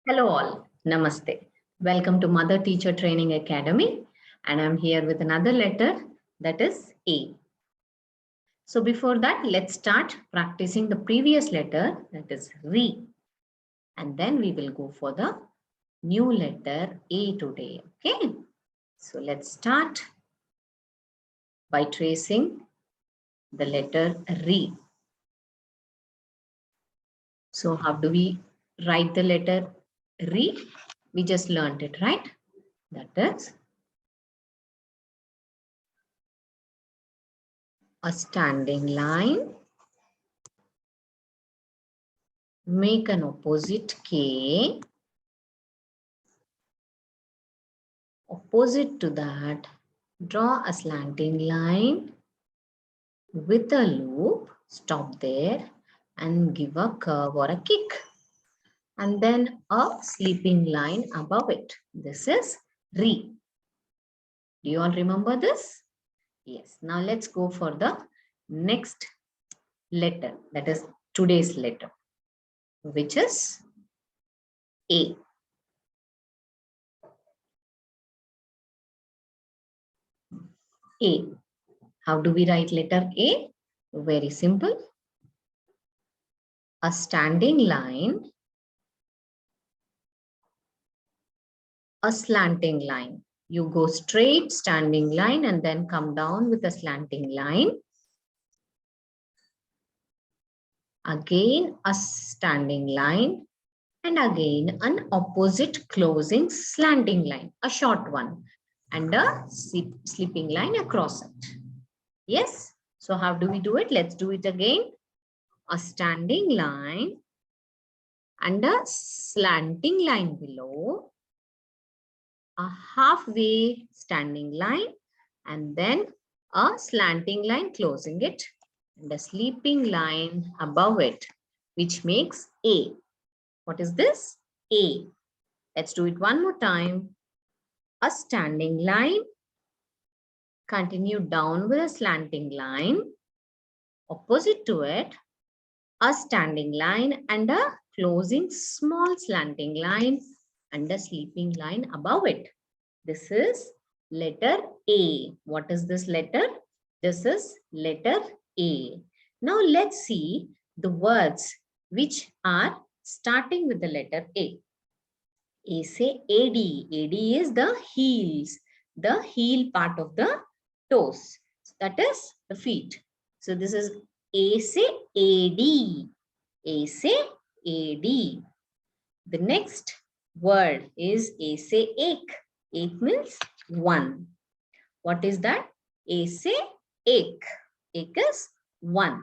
Hello all, Namaste. Welcome to Mother Teacher Training Academy, and I'm here with another letter, that is A. So before that, let's start practicing the previous letter, that is Re, and then we will go for the new letter A today. Okay, so let's start by tracing the letter Re. So how do we write the letter Re? We just learned it, right? That is a standing line, make an opposite K, opposite to that, draw a slanting line with a loop, stop there and give a curve or a kick, and then a sleeping line above it. This is Re. Do you all remember this? Yes. Now let's go for the next letter, that is today's letter, which is A. A. How do we write letter A? Very simple. A standing line, a slanting line. You go straight standing line and then come down with a slanting line. Again a standing line and again an opposite closing slanting line, a short one, and a sleeping line across it. Yes. So how do we do it? Let's do it again. A standing line and a slanting line below, a halfway standing line, and then a slanting line closing it, and a sleeping line above it, which makes A. What is this? A. Let's do it one more time. A standing line, continue down with a slanting line, opposite to it, a standing line and a closing small slanting line and a sleeping line above it. This is letter A. What is this letter? This is letter A. Now let's see the words which are starting with the letter A. A say AD. AD is the heels, the heel part of the toes. That is the feet. So this is A say AD. A say AD. The next word is A say ek. Ek means one. What is that? A say ek. Ek is one.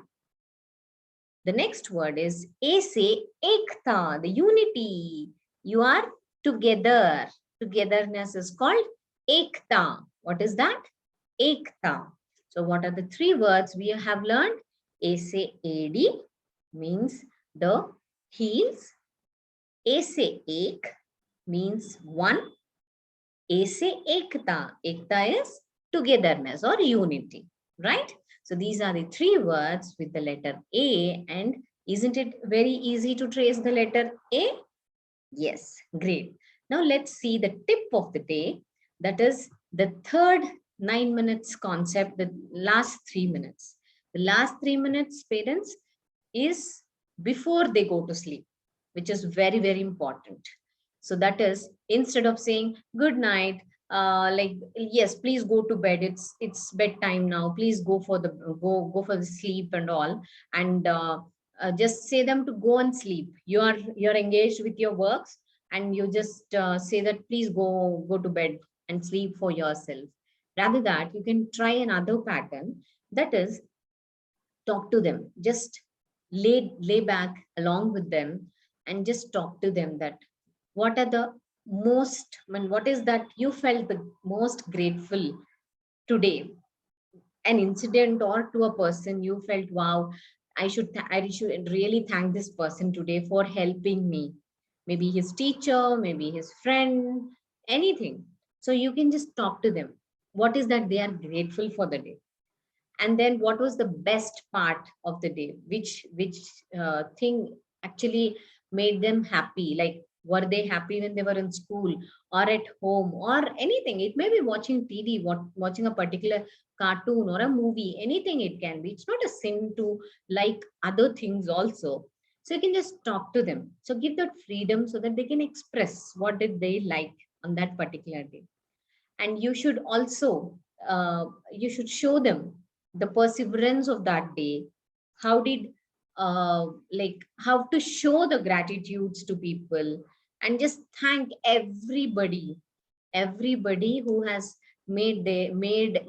The next word is A say ekta, the unity. You are together. Togetherness is called ekta. What is that? Ekta. So what are the three words we have learned? A say AD means the heels. A say ek means one. A say ekta. Ekta is togetherness or unity, right? So these are the three words with the letter A, and isn't it very easy to trace the letter A? Yes, great. Now let's see the tip of the day. That is the third 9 minutes concept, the last 3 minutes. The last 3 minutes, parents, is before they go to sleep, which is very, very important. So that is, instead of saying good night, like, yes, please go to bed, it's bedtime now, please go for the go for the sleep and all, and just say them to go and sleep. You're engaged with your works, and you just say that please go to bed and sleep for yourself. Rather that, you can try another pattern, that is, talk to them, just lay back along with them and just talk to them that what are the most, I mean, what is that you felt the most grateful today, an incident or to a person you felt, wow, I should really thank this person today for helping me, maybe his teacher, maybe his friend, anything. So you can just talk to them, what is that they are grateful for the day, and then what was the best part of the day, which thing actually made them happy, like Were they happy when they were in school or at home or anything? It may be watching TV, watching a particular cartoon or a movie, anything it can be. It's not a sin to like other things also. So you can just talk to them. So give that freedom so that they can express what did they like on that particular day. And you should also you should show them the perseverance of that day. How did like how to show the gratitudes to people, and just thank everybody who has made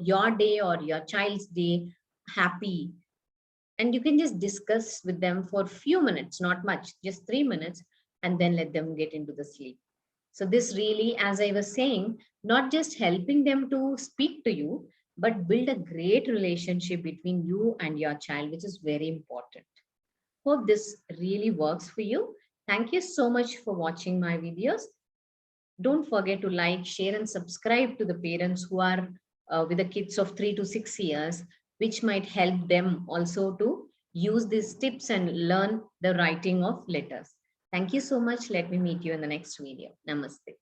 your day or your child's day happy. And you can just discuss with them for few minutes, not much, just 3 minutes, and then let them get into the sleep. So this really, as I was saying, not just helping them to speak to you, but build a great relationship between you and your child, which is very important. Hope this really works for you. Thank you so much for watching my videos. Don't forget to like, share, and subscribe to the parents who are with the kids of 3 to 6 years, which might help them also to use these tips and learn the writing of letters. Thank you so much. Let me meet you in the next video. Namaste.